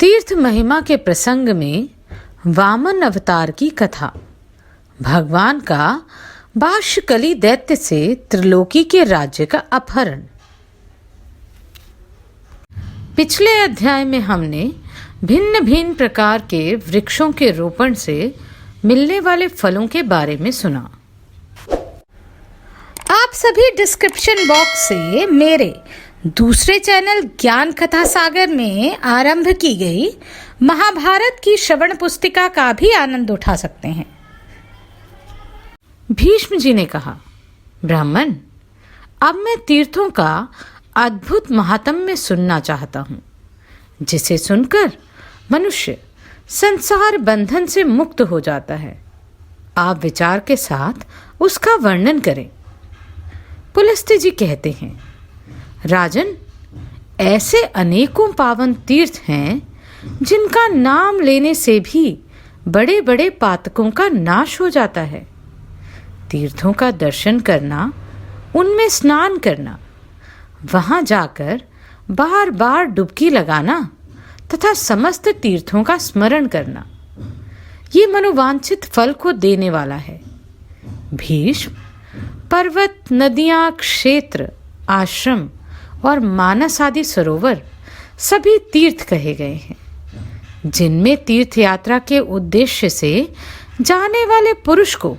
तीर्थ महिमा के प्रसंग में वामन अवतार की कथा। भगवान का बाष्कली दैत्य से त्रिलोकी के राज्य का अपहरण। पिछले अध्याय में हमने भिन्न भिन्न प्रकार के वृक्षों के रोपण से मिलने वाले फलों के बारे में सुना। आप सभी डिस्क्रिप्शन बॉक्स से मेरे दूसरे चैनल ज्ञान कथा सागर में आरंभ की गई महाभारत की श्रवण पुस्तिका का भी आनंद उठा सकते हैं। भीष्म जी ने कहा, ब्राह्मण, अब मैं तीर्थों का अद्भुत महात्म्य सुनना चाहता हूँ, जिसे सुनकर मनुष्य संसार बंधन से मुक्त हो जाता है। आप विचार के साथ उसका वर्णन करें। पुलस्त्य जी कहते हैं, राजन, ऐसे अनेकों पावन तीर्थ हैं जिनका नाम लेने से भी बड़े बड़े पातकों का नाश हो जाता है। तीर्थों का दर्शन करना, उनमें स्नान करना, वहां जाकर बार बार डुबकी लगाना तथा समस्त तीर्थों का स्मरण करना, ये मनोवांछित फल को देने वाला है। भीष्म, पर्वत, नदियां, क्षेत्र, आश्रम और मानस आदि सरोवर सभी तीर्थ कहे गए हैं, जिनमें तीर्थ यात्रा के उद्देश्य से जाने वाले पुरुष को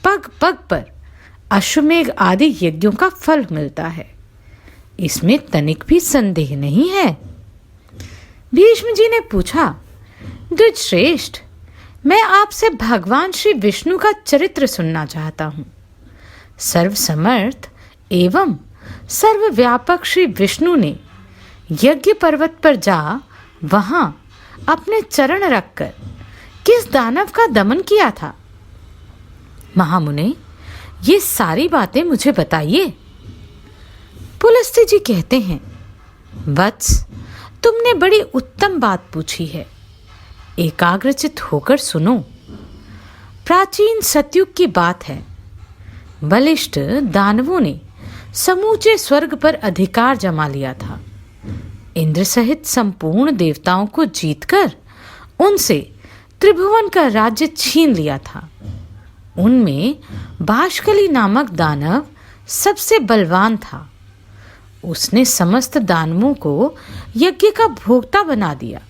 पग पग पर अश्वमेघ आदि यज्ञों का फल मिलता है। इसमें तनिक भी संदेह नहीं है। भीष्म जी ने पूछा, द्विजश्रेष्ठ, मैं आपसे भगवान श्री विष्णु का चरित्र सुनना चाहता हूँ। सर्वसमर्थ एवं सर्वव्यापक श्री विष्णु ने यज्ञ पर्वत पर जा वहां अपने चरण रखकर किस दानव का दमन किया था? महामुने, ये सारी बातें मुझे बताइए। पुलस्त्य जी कहते हैं, वत्स, तुमने बड़ी उत्तम बात पूछी है। एकाग्रचित होकर सुनो। प्राचीन सतयुग की बात है। बलिष्ठ दानवों ने समूचे स्वर्ग पर अधिकार जमा लिया था। इंद्र सहित संपूर्ण देवताओं को जीतकर उनसे त्रिभुवन का राज्य छीन लिया था। उनमें बाष्कली नामक दानव सबसे बलवान था। उसने समस्त दानवों को यज्ञ का भोक्ता बना दिया।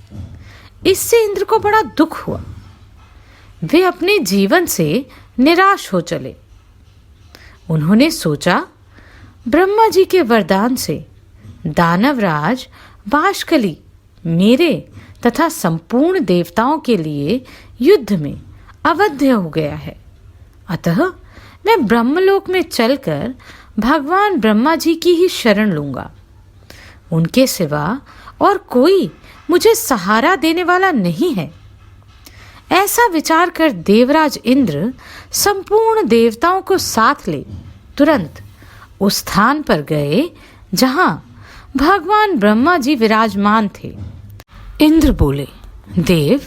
इससे इंद्र को बड़ा दुख हुआ। वे अपने जीवन से निराश हो चले। उन्होंने सोचा, ब्रह्मा जी के वरदान से दानवराज बाष्कली मेरे तथा संपूर्ण देवताओं के लिए युद्ध में अवध्य हो गया है। अतः मैं ब्रह्मलोक में चलकर भगवान ब्रह्मा जी की ही शरण लूंगा। उनके सिवा और कोई मुझे सहारा देने वाला नहीं है। ऐसा विचार कर देवराज इंद्र संपूर्ण देवताओं को साथ ले तुरंत उस स्थान पर गए जहां भगवान ब्रह्मा जी विराजमान थे। इंद्र बोले, देव,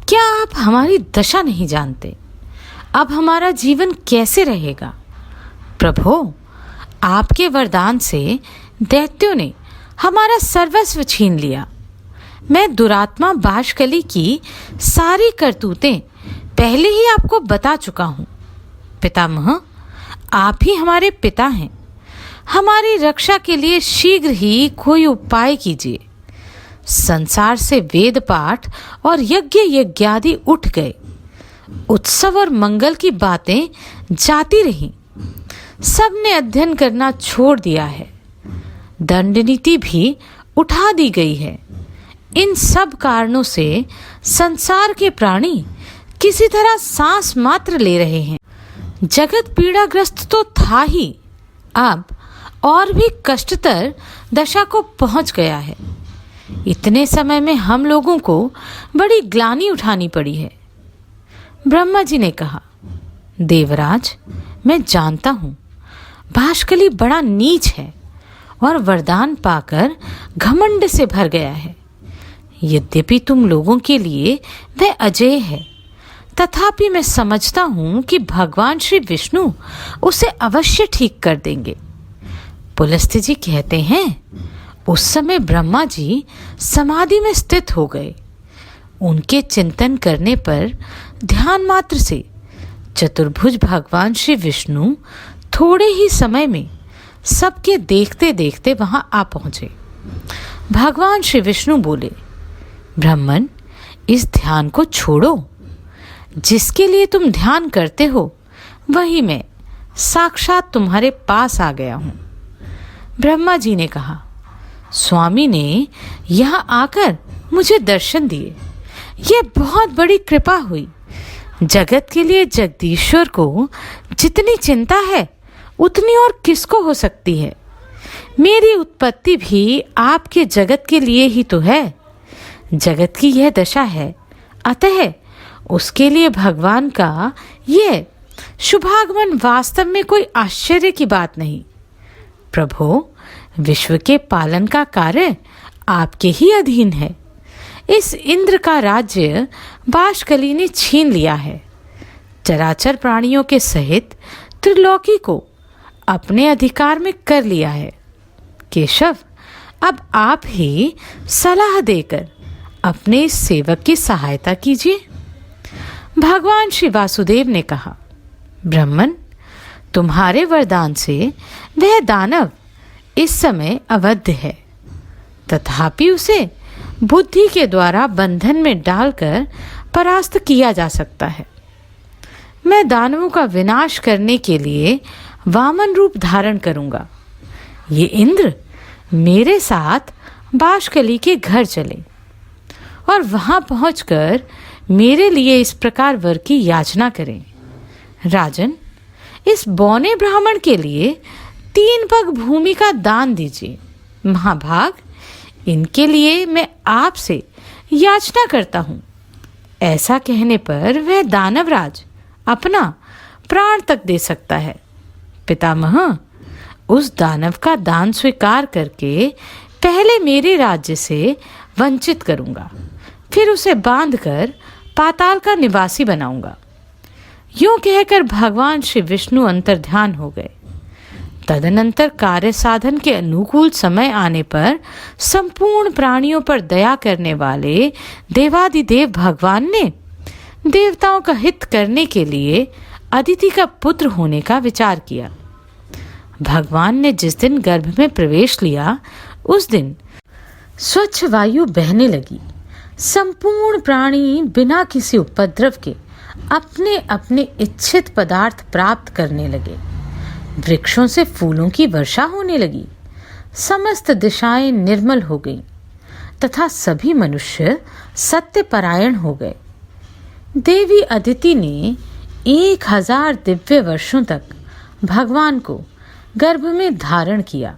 क्या आप हमारी दशा नहीं जानते? अब हमारा जीवन कैसे रहेगा? प्रभो, आपके वरदान से दैत्यों ने हमारा सर्वस्व छीन लिया। मैं दुरात्मा बाष्कली की सारी करतूतें पहले ही आपको बता चुका हूं। पितामह, आप ही हमारे पिता हैं। हमारी रक्षा के लिए शीघ्र ही कोई उपाय कीजिए। संसार से वेद पाठ और यज्ञ यज्ञादि उठ गए। उत्सव और मंगल की बातें जाती रहीं। सबने अध्ययन करना छोड़ दिया है। दंड नीति भी उठा दी गई है। इन सब कारणों से संसार के प्राणी किसी तरह सांस मात्र ले रहे हैं। जगत पीड़ाग्रस्त तो था ही, अब और भी कष्टतर दशा को पहुंच गया है। इतने समय में हम लोगों को बड़ी ग्लानि उठानी पड़ी है। ब्रह्मा जी ने कहा, देवराज, मैं जानता हूं बाष्कली बड़ा नीच है और वरदान पाकर घमंड से भर गया है। यद्यपि तुम लोगों के लिए वह अजेय है, तथापि मैं समझता हूं कि भगवान श्री विष्णु उसे अवश्य ठीक कर देंगे। पुलस्त्य जी कहते हैं, उस समय ब्रह्मा जी समाधि में स्थित हो गए। उनके चिंतन करने पर ध्यान मात्र से चतुर्भुज भगवान श्री विष्णु थोड़े ही समय में सबके देखते देखते वहां आ पहुंचे। भगवान श्री विष्णु बोले, ब्राह्मण, इस ध्यान को छोड़ो। जिसके लिए तुम ध्यान करते हो वही मैं साक्षात तुम्हारे पास आ गया हूं। ब्रह्मा जी ने कहा, स्वामी ने यहाँ आकर मुझे दर्शन दिए, ये बहुत बड़ी कृपा हुई। जगत के लिए जगदीश्वर को जितनी चिंता है उतनी और किसको हो सकती है। मेरी उत्पत्ति भी आपके जगत के लिए ही तो है। जगत की यह दशा है, अतः उसके लिए भगवान का यह शुभागमन वास्तव में कोई आश्चर्य की बात नहीं। प्रभो, विश्व के पालन का कार्य आपके ही अधीन है। इस इंद्र का राज्य बाशकली ने छीन लिया है। चराचर प्राणियों के सहित त्रिलोकी को अपने अधिकार में कर लिया है। केशव, अब आप ही सलाह देकर अपने इस सेवक की सहायता कीजिए। भगवान श्री वासुदेव ने कहा, ब्राह्मण, तुम्हारे वरदान से वह दानव इस समय अवध है, तथापि उसे बुद्धि के द्वारा बंधन में डालकर परास्त किया जा सकता है। मैं दानवों का विनाश करने के लिए वामन रूप धारण करूंगा। ये इंद्र मेरे साथ बाशकली के घर चले और वहां पहुंचकर मेरे लिए इस प्रकार वर की याचना करें। राजन, इस बौने ब्राह्मण के लिए 3 पग भूमि का दान दीजिए। महाभाग, इनके लिए मैं आपसे याचना करता हूं। ऐसा कहने पर वह दानवराज अपना प्राण तक दे सकता है। पितामह, उस दानव का दान स्वीकार करके पहले मेरे राज्य से वंचित करूंगा, फिर उसे बांधकर पाताल का निवासी बनाऊंगा। यूं कहकर भगवान श्री विष्णु अंतर्ध्यान हो गए। तदनंतर कार्य साधन के अनुकूल समय आने पर संपूर्ण प्राणियों पर दया करने वाले देवादिदेव भगवान ने देवताओं का हित करने के लिए अदिति का पुत्र होने का विचार किया। भगवान ने जिस दिन गर्भ में प्रवेश लिया, उस दिन स्वच्छ वायु बहने लगी। संपूर्ण प्राणी बिना किसी उपद्रव के अपने अपने इच्छित पदार्थ प्राप्त करने लगे। वृक्षों से फूलों की वर्षा होने लगी। समस्त दिशाएं निर्मल हो गईं तथा सभी मनुष्य सत्यपरायण हो गए। देवी अदिति ने 1000 दिव्य वर्षों तक भगवान को गर्भ में धारण किया।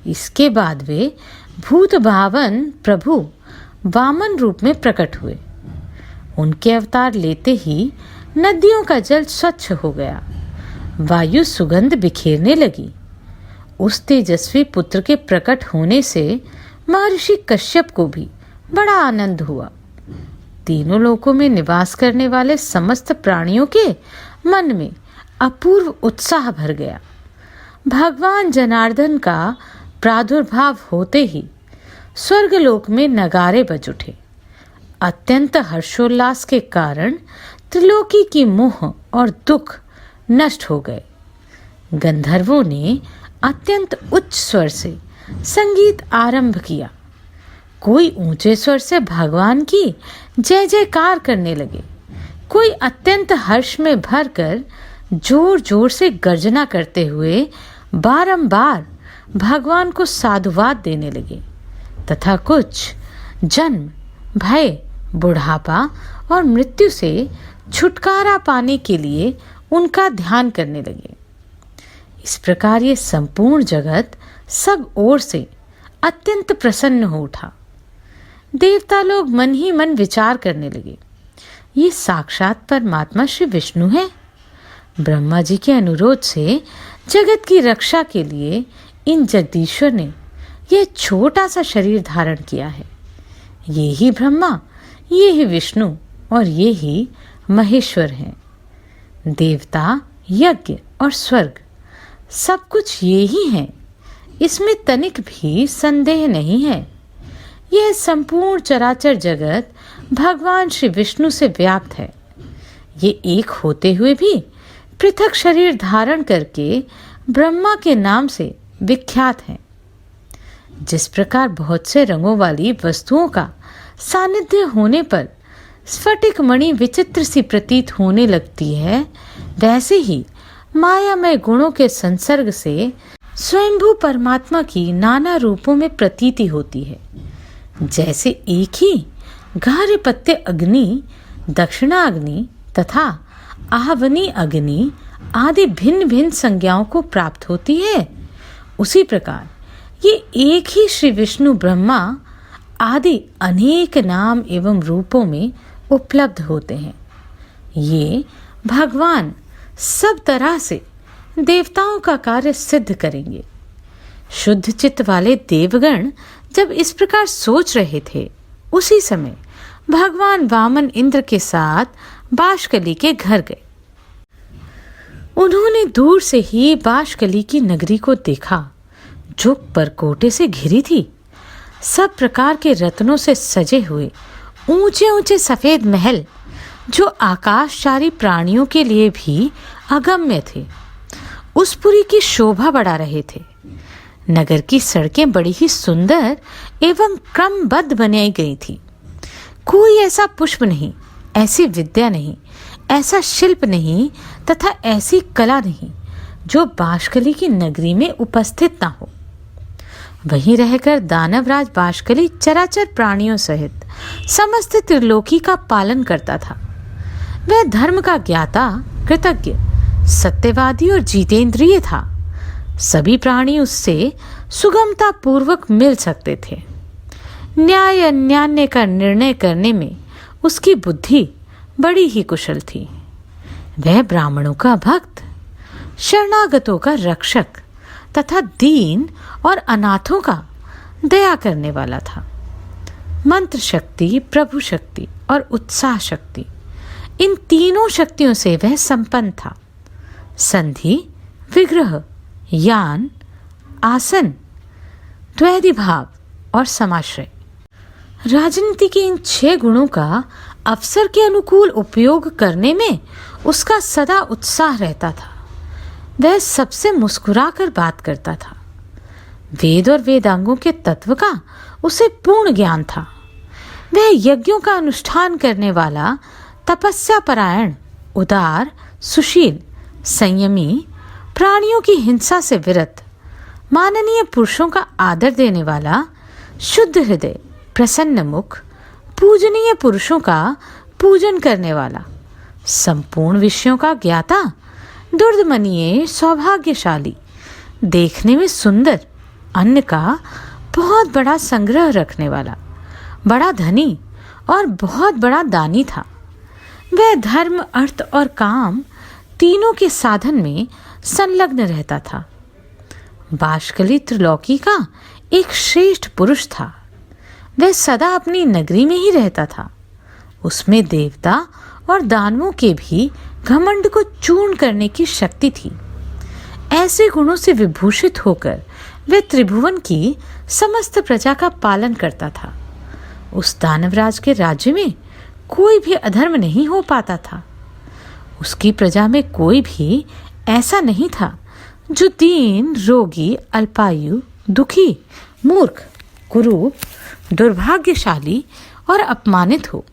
इसके बाद वे भूत भावन प्रभु वामन रूप में प्रकट हुए। उनके अवतार लेते ही नदियों का जल स्वच्छ हो गया, वायु सुगंध बिखेरने लगी। उस तेजस्वी पुत्र के प्रकट होने से महर्षि कश्यप को भी बड़ा आनंद हुआ। तीनों लोकों में निवास करने वाले समस्त प्राणियों के मन में अपूर्व उत्साह भर गया। भगवान जनार्दन का प्रादुर्भाव होते ही स्वर्गलोक में नगारे बज उठे। अत्यंत हर्षोल्लास के कारण त्रिलोकी की मोह और दुख नष्ट हो गए। गंधर्वों ने अत्यंत उच्च स्वर से संगीत आरंभ किया। कोई ऊंचे स्वर से भगवान की जय जयकार करने लगे, कोई अत्यंत हर्ष में भरकर जोर जोर से गर्जना करते हुए बारंबार भगवान को साधुवाद देने लगे, तथा कुछ जन्म, भय, बुढ़ापा और मृत्यु से छुटकारा पाने के लिए उनका ध्यान करने लगे। इस प्रकार ये संपूर्ण जगत सब ओर से अत्यंत प्रसन्न हो उठा। देवता लोग मन ही मन विचार करने लगे, ये साक्षात परमात्मा श्री विष्णु है। ब्रह्मा जी के अनुरोध से जगत की रक्षा के लिए इन जगदीश्वर ने यह छोटा सा शरीर धारण किया है। ये ही ब्रह्मा, ये ही विष्णु और ये ही महेश्वर हैं। देवता, यज्ञ और स्वर्ग सब कुछ ये ही हैं। इसमें तनिक भी संदेह नहीं है। यह संपूर्ण चराचर जगत भगवान श्री विष्णु से व्याप्त है। ये एक होते हुए भी पृथक शरीर धारण करके ब्रह्मा के नाम से विख्यात हैं। जिस प्रकार बहुत से रंगों वाली वस्तुओं का सानिध्य होने पर स्फटिक मणि विचित्र सी प्रतीत होने लगती है, वैसे ही मायामय गुणों के संसर्ग से स्वयंभू परमात्मा की नाना रूपों में प्रतीति होती है। जैसे एक ही गार्हपत्य अग्नि, दक्षिणाग्नि तथा आहवनी अग्नि आदि भिन्न भिन्न संज्ञाओं को प्राप्त होती है, उसी प्रकार ये एक ही श्री विष्णु ब्रह्मा आदि अनेक नाम एवं रूपों में उपलब्ध होते हैं। ये भगवान सब तरह से देवताओं का कार्य सिद्ध करेंगे। शुद्ध चित्त वाले देवगण जब इस प्रकार सोच रहे थे, उसी समय भगवान वामन इंद्र के साथ बाशकली के घर गए। उन्होंने दूर से ही बाशकली की नगरी को देखा, जो परकोटे से घिरी थी। सब प्रकार के रत्नों से सजे हुए ऊंचे ऊंचे सफेद महल, जो आकाशचारी प्राणियों के लिए भी अगम्य थे, उस पुरी की शोभा बढ़ा रहे थे। नगर की सड़कें बड़ी ही सुंदर एवं क्रमबद्ध बनाई गई थी। कोई ऐसा पुष्प नहीं, ऐसी विद्या नहीं, ऐसा शिल्प नहीं तथा ऐसी कला नहीं जो बाशकली की नगरी में उपस्थित ना हो। वहीं रहकर दानवराज बाशकली चराचर प्राणियों सहित समस्त त्रिलोकी का पालन करता था। वह धर्म का ज्ञाता, कृतज्ञ, सत्यवादी और जितेंद्रिय था। सभी प्राणी उससे सुगमता पूर्वक मिल सकते थे। न्याय अन्याय का निर्णय करने में उसकी बुद्धि बड़ी ही कुशल थी। वह ब्राह्मणों का भक्त, शरणागतों का रक्षक तथा दीन और अनाथों का दया करने वाला था। मंत्र शक्ति, प्रभु शक्ति और उत्साह शक्ति, इन तीनों शक्तियों से वह संपन्न था। संधि, विग्रह, यान, आसन, द्वैधी भाव और समाश्रय, राजनीति के इन 6 गुणों का अवसर के अनुकूल उपयोग करने में उसका सदा उत्साह रहता था। वह सबसे मुस्कुराकर बात करता था। वेद और वेदांगों के तत्व का उसे पूर्ण ज्ञान था। वह यज्ञों का अनुष्ठान करने वाला, तपस्या परायण, उदार, सुशील, संयमी, प्राणियों की हिंसा से विरत, माननीय पुरुषों का आदर देने वाला, शुद्ध हृदय, प्रसन्न मुख, पूजनीय पुरुषों का पूजन करने वाला, संपूर्ण विषयों का ज्ञाता, दुर्दमनीय, सौभाग्यशाली, देखने में सुंदर, अन्न का बहुत बड़ा संग्रह रखने वाला, बड़ा धनी और बहुत बड़ा दानी था। वह धर्म, अर्थ और काम तीनों के साधन में संलग्न रहता था। बाशकली त्रिलोकी का एक श्रेष्ठ पुरुष था। वह सदा अपनी नगरी में ही रहता था। उसमें देवता और दानवों के भी घमंड को चूर्ण करने की शक्ति थी। ऐसे गुणों से विभूषित होकर वह त्रिभुवन की समस्त प्रजा का पालन करता था। उस दानवराज के राज्य में कोई भी अधर्म नहीं हो पाता था। उसकी प्रजा में कोई भी ऐसा नहीं था जो दीन, रोगी, अल्पायु, दुखी, मूर्ख, कुरूप, दुर्भाग्यशाली और अपमानित हो।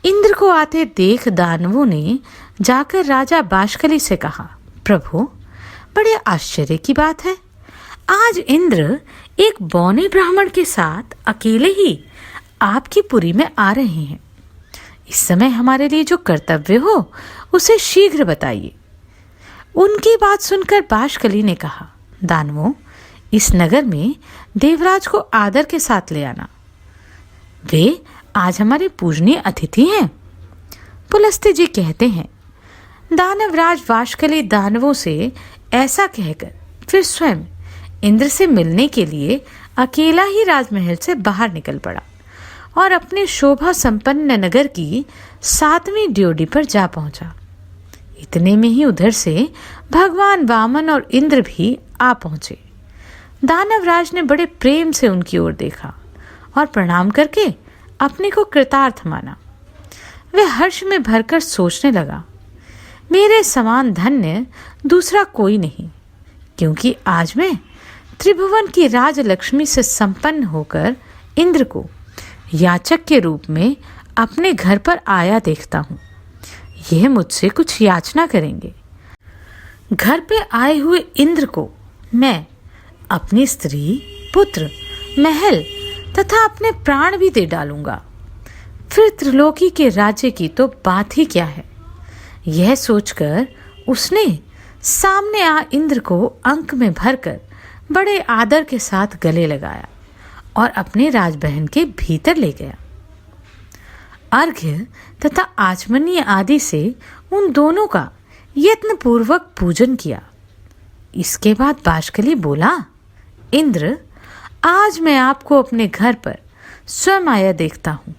इंद्र को आते देख दानवों ने जाकर राजा बाशकली से कहा, प्रभु, बड़े आश्चर्य की बात है। आज इंद्र एक बौने ब्राह्मण के साथ अकेले ही आपकी पुरी में आ रहे हैं। इस समय हमारे लिए जो कर्तव्य हो उसे शीघ्र बताइए। उनकी बात सुनकर बाशकली ने कहा, दानवों, इस नगर में देवराज को आदर के साथ ले आना। वे आज हमारे पूजनीय अतिथि हैं। पुलस्त्य जी कहते हैं, दानवराज बाशकली दानवों से ऐसा कहकर फिर स्वयं इंद्र से मिलने के लिए अकेला ही राजमहल से बाहर निकल पड़ा और अपने शोभा संपन्न नगर की 7वीं ड्योढ़ी पर जा पहुंचा। इतने में ही उधर से भगवान वामन और इंद्र भी आ पहुंचे। दानवराज ने बड़े प्रेम से उनकी ओर देखा और प्रणाम करके अपने को कृतार्थ माना। वह हर्ष में भरकर सोचने लगा, मेरे समान धन्य दूसरा कोई नहीं, क्योंकि आज मैं त्रिभुवन की राजलक्ष्मी से संपन्न होकर इंद्र को याचक के रूप में अपने घर पर आया देखता हूँ। यह मुझसे कुछ याचना करेंगे। घर पे आए हुए इंद्र को मैं अपनी स्त्री, पुत्र, महल तथा अपने प्राण भी दे डालूंगा। फिर त्रिलोकी के राज्य की तो बात ही क्या है। यह सोचकर उसने सामने आ इंद्र को अंक में भरकर बड़े आदर के साथ गले लगाया और अपने राजबहन के भीतर ले गया। अर्घ्य तथा आचमनीय आदि से उन दोनों का यत्नपूर्वक पूजन किया। इसके बाद बाष्कली बोला, इंद्र, आज मैं आपको अपने घर पर स्वयं आया देखता हूँ।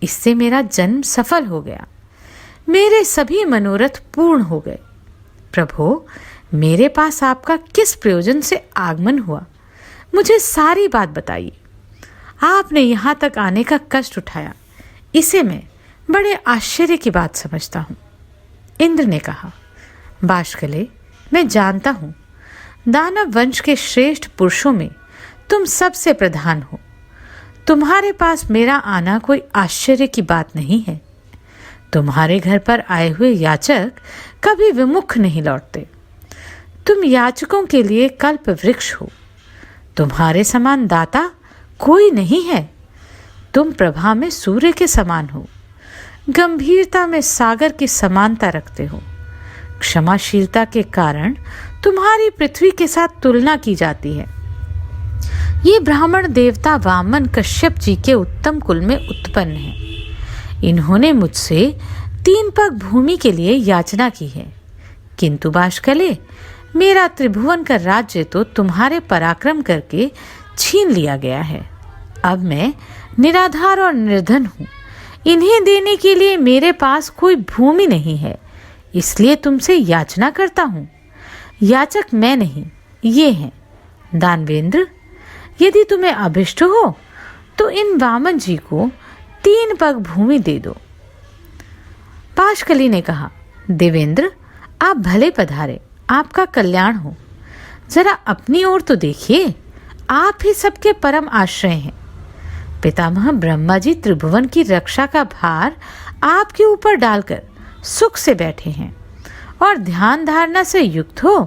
इससे मेरा जन्म सफल हो गया, मेरे सभी मनोरथ पूर्ण हो गए। प्रभो, मेरे पास आपका किस प्रयोजन से आगमन हुआ, मुझे सारी बात बताइए। आपने यहाँ तक आने का कष्ट उठाया, इसे मैं बड़े आश्चर्य की बात समझता हूँ। इंद्र ने कहा, बाष्कले, मैं जानता हूँ दानव वंश के श्रेष्ठ पुरुषों में तुम सबसे प्रधान हो। तुम्हारे पास मेरा आना कोई आश्चर्य की बात नहीं है। तुम्हारे घर पर आए हुए याचक कभी विमुख नहीं लौटते। तुम याचकों के लिए कल्प वृक्ष हो। तुम्हारे समान दाता कोई नहीं है। तुम प्रभा में सूर्य के समान हो, गंभीरता में सागर की समानता रखते हो। क्षमाशीलता के कारण तुम्हारी पृथ्वी के साथ तुलना की जाती है। ये ब्राह्मण देवता वामन कश्यप जी के उत्तम कुल में उत्पन्न हैं। इन्होंने मुझसे 3 पग भूमि के लिए याचना की है, किंतु बाष्कले, मेरा त्रिभुवन का राज्य तो तुम्हारे पराक्रम करके छीन लिया गया है। अब मैं निराधार और निर्धन हूँ। इन्हें देने के लिए मेरे पास कोई भूमि नहीं है, इसलिए तुमसे याचना करता हूँ। याचक मैं नहीं, ये हैं। दानवेंद्र, यदि तुम्हें अभिष्ट हो तो इन वामन जी को 3 पग भूमि दे दो। बाष्कली ने कहा, देवेंद्र, आप भले पधारे, आपका कल्याण हो। जरा अपनी ओर तो देखिए, आप ही सबके परम आश्रय हैं। पितामह ब्रह्मा जी त्रिभुवन की रक्षा का भार आपके ऊपर डालकर सुख से बैठे हैं और ध्यान धारणा से युक्त हो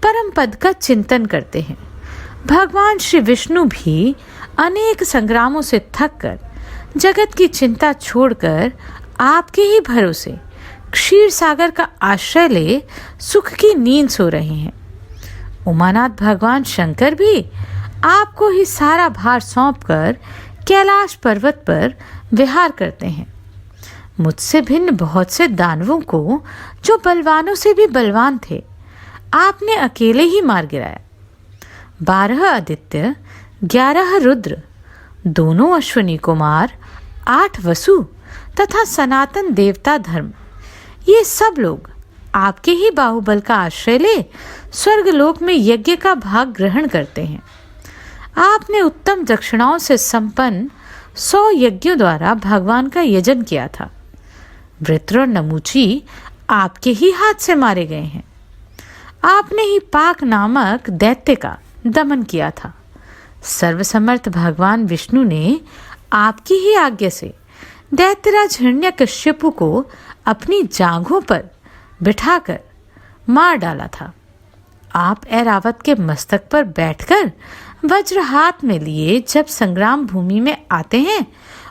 परम पद का चिंतन करते हैं। भगवान श्री विष्णु भी अनेक संग्रामों से थककर जगत की चिंता छोड़कर आपके ही भरोसे क्षीर सागर का आश्रय ले सुख की नींद सो रहे हैं। उमानाथ भगवान शंकर भी आपको ही सारा भार सौंपकर कैलाश पर्वत पर विहार करते हैं। मुझसे भिन्न बहुत से दानवों को, जो बलवानों से भी बलवान थे, आपने अकेले ही मार गिराया। 12 आदित्य, 11 रुद्र, 2 अश्वनी कुमार, 8 वसु तथा सनातन देवता धर्म, ये सब लोग आपके ही बाहुबल का आश्रय ले स्वर्गलोक में यज्ञ का भाग ग्रहण करते हैं। आपने उत्तम दक्षिणाओं से संपन्न 100 यज्ञों द्वारा भगवान का यजन किया था। वृत्र और नमूची आपके ही हाथ से मारे गए हैं। आपने ही पाक नामक दैत्य का दमन किया था। सर्वसमर्थ भगवान विष्णु ने आपकी ही आज्ञा से दैत्यराज हिरण्यकश्यपु को अपनी जांघों पर बिठाकर मार डाला था। आप ऐरावत के मस्तक पर बैठकर वज्र हाथ में लिए जब संग्राम भूमि में आते हैं,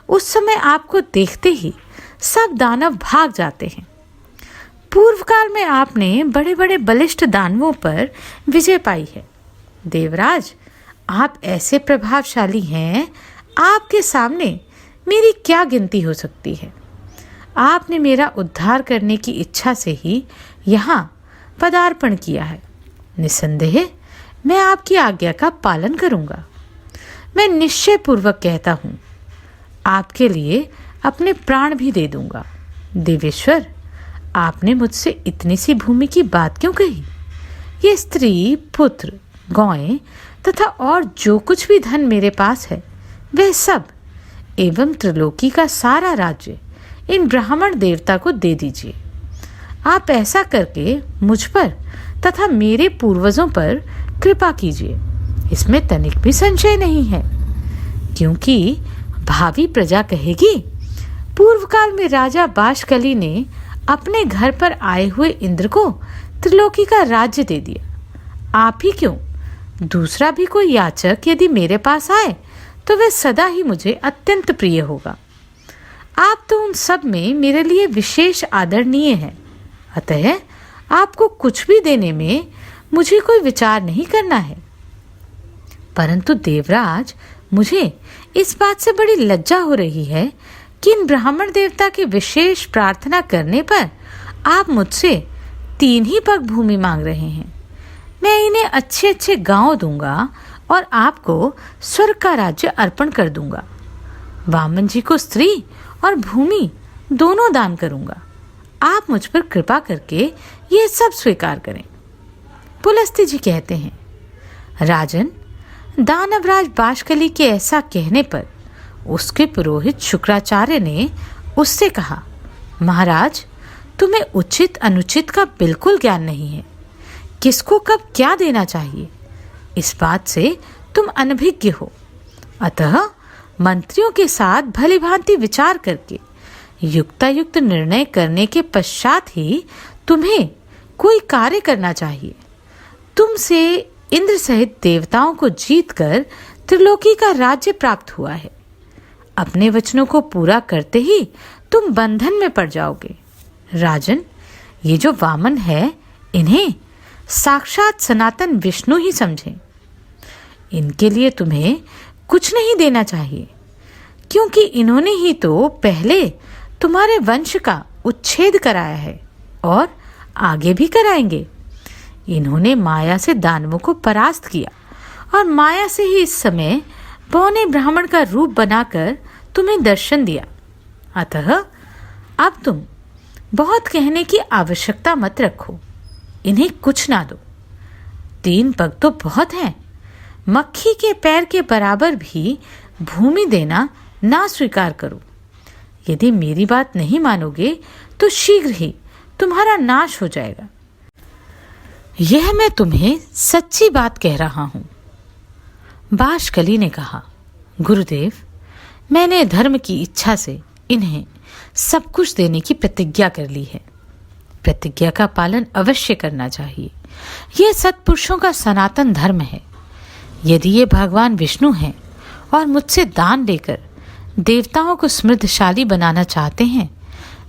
उस समय आपको देखते ही सब दानव भाग जाते हैं। पूर्व काल में आपने बड़े बड़े बलिष्ठ दानवों पर विजय पाई है। देवराज, आप ऐसे प्रभावशाली हैं, आपके सामने मेरी क्या गिनती हो सकती है। आपने मेरा उद्धार करने की इच्छा से ही यहाँ पदार्पण किया है। निसंदेह मैं आपकी आज्ञा का पालन करूँगा। मैं निश्चय पूर्वक कहता हूँ, आपके लिए अपने प्राण भी दे दूँगा। देवेश्वर, आपने मुझसे इतनी सी भूमि की बात क्यों कही? ये स्त्री, पुत्र, गौएं तथा और जो कुछ भी धन मेरे पास है वह सब एवं त्रिलोकी का सारा राज्य इन ब्राह्मण देवता को दे दीजिए। आप ऐसा करके मुझ पर तथा मेरे पूर्वजों पर कृपा कीजिए, इसमें तनिक भी संशय नहीं है। क्योंकि भावी प्रजा कहेगी, पूर्व काल में राजा बाशकली ने अपने घर पर आए हुए इंद्र को त्रिलोकी का राज्य दे दिया। आप ही क्यों, दूसरा भी कोई याचक यदि मेरे पास आए तो वह सदा ही मुझे अत्यंत प्रिय होगा। आप तो उन सब में मेरे लिए विशेष आदरणीय हैं, अतः आपको कुछ भी देने में मुझे कोई विचार नहीं करना है। परंतु देवराज, मुझे इस बात से बड़ी लज्जा हो रही है कि इन ब्राह्मण देवता की विशेष प्रार्थना करने पर आप मुझसे 3 ही पग भूमि मांग रहे हैं। मैं इन्हें अच्छे अच्छे गांव दूंगा और आपको स्वर्ग का राज्य अर्पण कर दूंगा। वामन जी को स्त्री और भूमि दोनों दान करूंगा। आप मुझ पर कृपा करके ये सब स्वीकार करें। पुलस्त्य जी कहते हैं, राजन, दानवराज बाशकली के ऐसा कहने पर उसके पुरोहित शुक्राचार्य ने उससे कहा, महाराज, तुम्हें उचित अनुचित का बिल्कुल ज्ञान नहीं है। किसको कब क्या देना चाहिए इस बात से तुम अनभिज्ञ हो। अतः मंत्रियों के साथ भली भांति विचार करके युक्तायुक्त निर्णय करने के पश्चात ही तुम्हें कोई कार्य करना चाहिए। तुमसे इंद्र सहित देवताओं को जीतकर त्रिलोकी का राज्य प्राप्त हुआ है। अपने वचनों को पूरा करते ही तुम बंधन में पड़ जाओगे। राजन, ये जो वामन है, इन्हें साक्षात सनातन विष्णु ही समझें। इनके लिए तुम्हें कुछ नहीं देना चाहिए, क्योंकि इन्होंने ही तो पहले तुम्हारे वंश का उच्छेद कराया है और आगे भी कराएंगे। इन्होंने माया से दानवों को परास्त किया और माया से ही इस समय पौने ब्राह्मण का रूप बनाकर तुम्हें दर्शन दिया। अतः अब तुम बहुत कहने की आवश्यकता मत रखो। इन्हें कुछ ना दो। 3 पग तो बहुत हैं। मक्खी के पैर के बराबर भी भूमि देना ना स्वीकार करो। यदि मेरी बात नहीं मानोगे तो शीघ्र ही तुम्हारा नाश हो जाएगा। यह मैं तुम्हें सच्ची बात कह रहा हूं। बाशकली ने कहा, गुरुदेव, मैंने धर्म की इच्छा से इन्हें सब कुछ देने की प्रतिज्ञा कर ली है। प्रतिज्ञा का पालन अवश्य करना चाहिए। यह सत्पुरुषों का सनातन धर्म है। यदि ये भगवान विष्णु हैं और मुझसे दान लेकर देवताओं को समृद्धशाली बनाना चाहते हैं,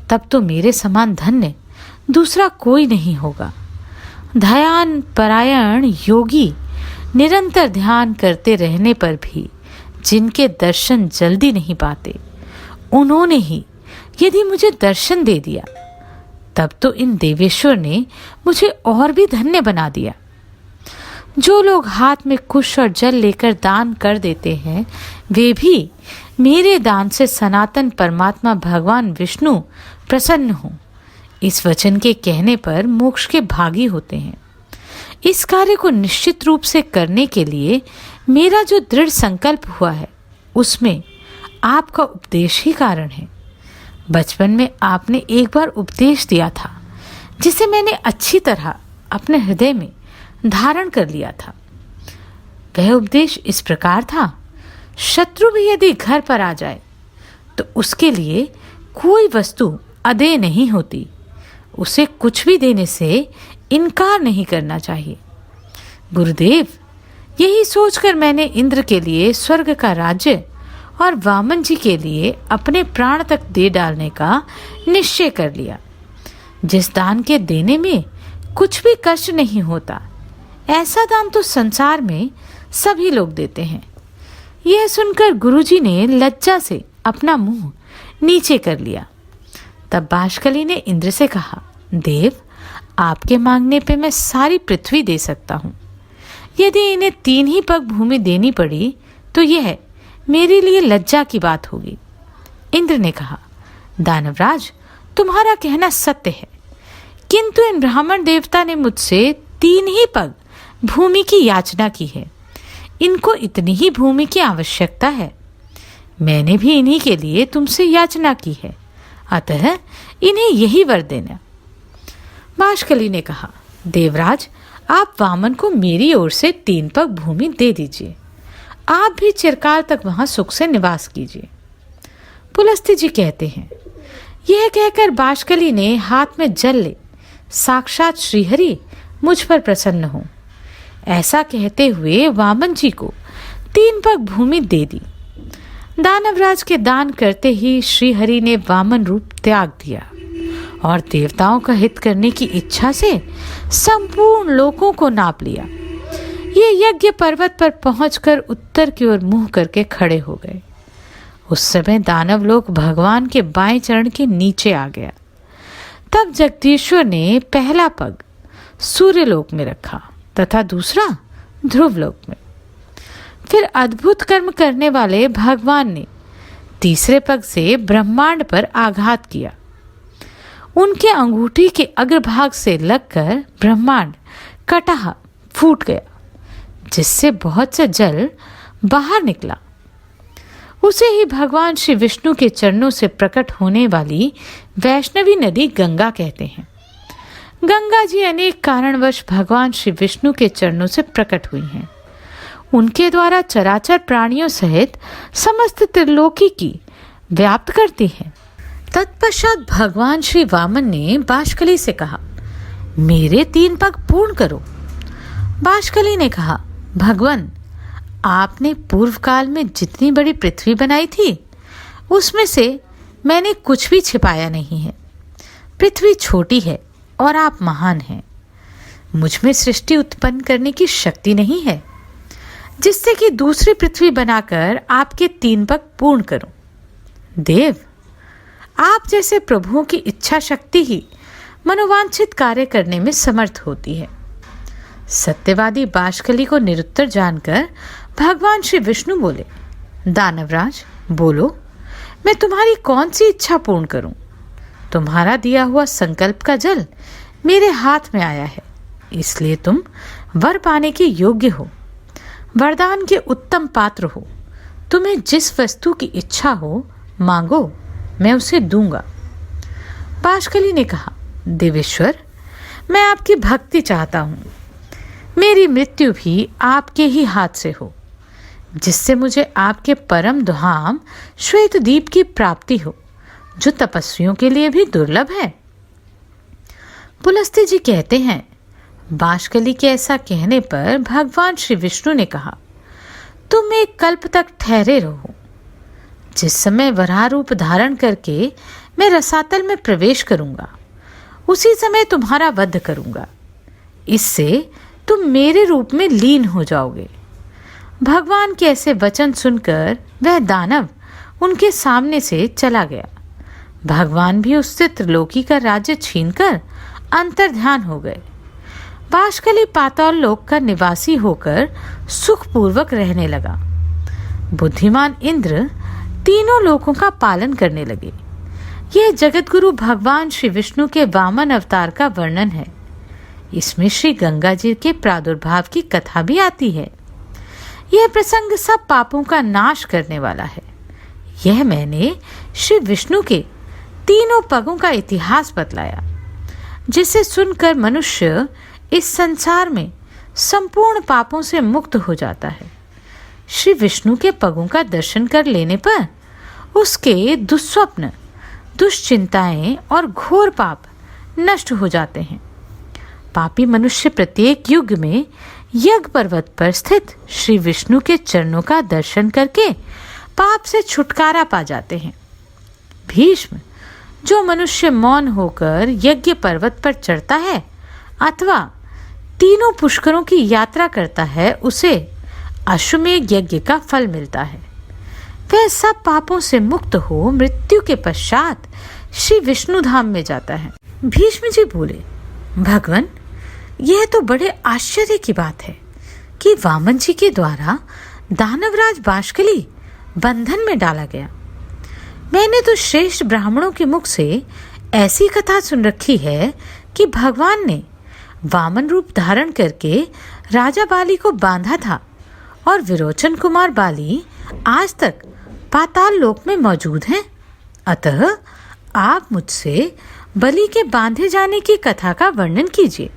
तब तो मेरे समान धन्य दूसरा कोई नहीं होगा। ध्यान परायण योगी निरंतर ध्यान करते रहने पर भी जिनके दर्शन जल्दी नहीं पाते, उन्होंने ही यदि मुझे दर्शन दे दिया, तब तो इन देवेश्वर ने मुझे और भी धन्य बना दिया। जो लोग हाथ में कुश और जल लेकर दान कर देते हैं, वे भी मेरे दान से सनातन परमात्मा भगवान विष्णु प्रसन्न हों, इस वचन के कहने पर मोक्ष के भागी होते हैं। इस कार्य को निश्चित रूप से करने के लिए मेरा जो दृढ़ संकल्प हुआ है, उसमें आपका उपदेश ही कारण है। बचपन में आपने एक बार उपदेश दिया था, जिसे मैंने अच्छी तरह अपने हृदय में धारण कर लिया था। वह उपदेश इस प्रकार था, शत्रु भी यदि घर पर आ जाए तो उसके लिए कोई वस्तु अदेय नहीं होती। उसे कुछ भी देने से इनकार नहीं करना चाहिए। गुरुदेव, यही सोचकर मैंने इंद्र के लिए स्वर्ग का राज्य और वामन जी के लिए अपने प्राण तक दे डालने का निश्चय कर लिया। जिस दान के देने में कुछ भी कष्ट नहीं होता, ऐसा दान तो संसार में सभी लोग देते हैं। यह सुनकर गुरुजी ने लज्जा से अपना मुंह नीचे कर लिया। तब बाशकली ने इंद्र से कहा, देव, आपके मांगने पे मैं सारी पृथ्वी दे सकता हूँ। यदि इन्हें 3 ही पग भूमि देनी पड़ी तो यह मेरे लिए लज्जा की बात होगी। इंद्र ने कहा, दानवराज, तुम्हारा कहना सत्य है, किंतु इन ब्राह्मण देवता ने मुझसे 3 ही पग भूमि की याचना की है। इनको इतनी ही भूमि की आवश्यकता है। मैंने भी इन्हीं के लिए तुमसे याचना की है, अतः इन्हें यही वर देना। बाष्कली ने कहा, देवराज, आप वामन को मेरी ओर से 3 पग भूमि दे दीजिए। आप भी चिरकाल तक वहां सुख से निवास कीजिए। पुलस्त्य जी कहते हैं, यह कहकर बाष्कली ने हाथ में जल ले, साक्षात श्रीहरि मुझ पर प्रसन्न हो, ऐसा कहते हुए वामन जी को 3 पग भूमि दे दी। दानवराज के दान करते ही श्रीहरि ने वामन रूप त्याग दिया और देवताओं का हित करने की इच्छा से संपूर्ण लोकों को नाप लिया। ये यज्ञ पर्वत पर पहुंचकर उत्तर की ओर मुंह करके खड़े हो गए। उस समय दानव लोग भगवान के बाएं चरण के नीचे आ गया। तब जगदीश्वर ने पहला पग सूर्यलोक में रखा तथा दूसरा ध्रुवलोक में। फिर अद्भुत कर्म करने वाले भगवान ने तीसरे पग से ब्रह्मांड पर आघात किया। उनके अंगूठी के अग्रभाग से लगकर ब्रह्मांड कटहा फूट गया, जिससे बहुत सा जल बाहर निकला। उसे ही भगवान श्री विष्णु के चरणों से प्रकट होने वाली वैष्णवी नदी गंगा कहते हैं। गंगा जी अनेक कारणवश भगवान श्री विष्णु के चरणों से प्रकट हुई हैं। उनके द्वारा चराचर प्राणियों सहित समस्त त्रिलोकी की व्याप्त करती हैं। तत्पश्चात भगवान श्री वामन ने बाष्कली से कहा, मेरे 3 पग पूर्ण करो। बाष्कली ने कहा, भगवान, आपने पूर्व काल में जितनी बड़ी पृथ्वी बनाई थी उसमें से मैंने कुछ भी छिपाया नहीं है। पृथ्वी छोटी है और आप महान हैं। मुझ में सृष्टि उत्पन्न करने की शक्ति नहीं है, जिससे कि दूसरी पृथ्वी बनाकर आपके 3 पग पूर्ण करूं। देव, आप जैसे प्रभुओं की इच्छा शक्ति ही मनोवांछित कार्य करने में समर्थ होती है। सत्यवादी बाष्कली को निरुत्तर जानकर भगवान श्री विष्णु बोले, दानवराज, बोलो, मैं तुम्हारी कौन सी इच्छा पूर्ण करूं? तुम्हारा दिया हुआ संकल्प का जल मेरे हाथ में आया है, इसलिए तुम वर पाने के योग्य हो, वरदान के उत्तम पात्र हो। तुम्हें जिस वस्तु की इच्छा हो मांगो, मैं उसे दूंगा। बाष्कली ने कहा, देवेश्वर, मैं आपकी भक्ति चाहता हूँ। मेरी मृत्यु भी आपके ही हाथ से हो, जिससे मुझे आपके परम धाम श्वेत दीप की प्राप्ति हो, जो तपस्वियों के लिए भी दुर्लभ है। पुलस्त्य जी कहते हैं, बाष्कली के ऐसा कहने पर भगवान श्री विष्णु ने कहा, तुम 1 कल्प तक ठहरे रहो। जिस समय वराह रूप धारण करके मैं रसातल में प्रवेश करूंगा, उसी समय तुम्हारा वध करूंगा। इससे तुम मेरे रूप में लीन हो जाओगे। भगवान के ऐसे वचन सुनकर वह दानव उनके सामने से चला गया। भगवान भी उससे त्रिलोकी का राज्य छीनकर अंतर्ध्यान हो गए। बाष्कली पाताल लोक का निवासी होकर सुखपूर्वक रहने लगा। बुद्धिमान इंद्र तीनों लोकों का पालन करने लगे। यह जगतगुरु भगवान श्री विष्णु के वामन अवतार का वर्णन है। इसमें श्री गंगा जी के प्रादुर्भाव की कथा भी आती है। यह प्रसंग सब पापों का नाश करने वाला है। यह मैंने श्री विष्णु के 3 पगों का इतिहास बतलाया, जिसे सुनकर मनुष्य इस संसार में संपूर्ण पापों से मुक्त हो जाता है। श्री विष्णु के पगों का दर्शन कर लेने पर उसके दुस्वप्न, दुश्चिंताएं और घोर पाप नष्ट हो जाते हैं। पापी मनुष्य प्रत्येक युग में यज्ञ पर्वत पर स्थित श्री विष्णु के चरणों का दर्शन करके पाप से छुटकारा पा जाते हैं। भीष्म, जो मनुष्य मौन होकर यज्ञ पर्वत पर चढ़ता है अथवा 3 पुष्करों की यात्रा करता है, उसे अश्वमेध यज्ञ का फल मिलता है। वह सब पापों से मुक्त हो मृत्यु के पश्चात श्री विष्णु धाम में जाता है। भीष्म जी बोले, भगवान, यह तो बड़े आश्चर्य की बात है कि वामन जी के द्वारा दानवराज बाष्कली बंधन में डाला गया। मैंने तो श्रेष्ठ ब्राह्मणों के मुख से ऐसी कथा सुन रखी है कि भगवान ने वामन रूप धारण करके राजा बाली को बांधा था और विरोचन कुमार बाली आज तक पाताल लोक में मौजूद हैं। अतः आप मुझसे बलि के बांधे जाने की कथा का वर्णन कीजिए।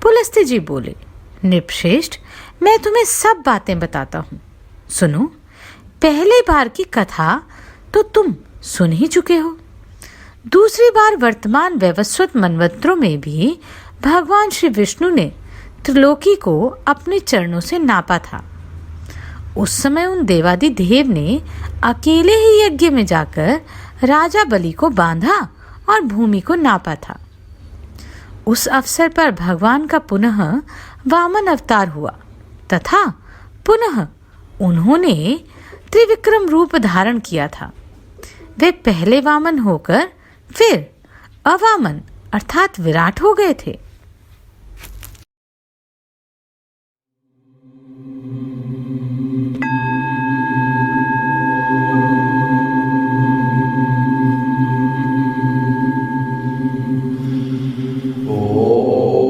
पुलस्त्य जी बोले, नृपश्रेष्ठ, मैं तुम्हें सब बातें बताता हूँ। सुनो, पहली बार की कथा तो तुम सुन ही चुके हो। दूसरी बार वर्तमान वैवस्वत मनवंतरों में भी भगवान श्री विष्णु ने त्रिलोकी को अपने चरणों से नापा था। उस समय उन देवादिदेव ने अकेले ही यज्ञ में जाकर राजा बलि को बांधा और भूमि को नापा था। उस अवसर पर भगवान का पुनः वामन अवतार हुआ तथा पुनः उन्होंने त्रिविक्रम रूप धारण किया था। वे पहले वामन होकर फिर अवामन अर्थात विराट हो गए थे। Oh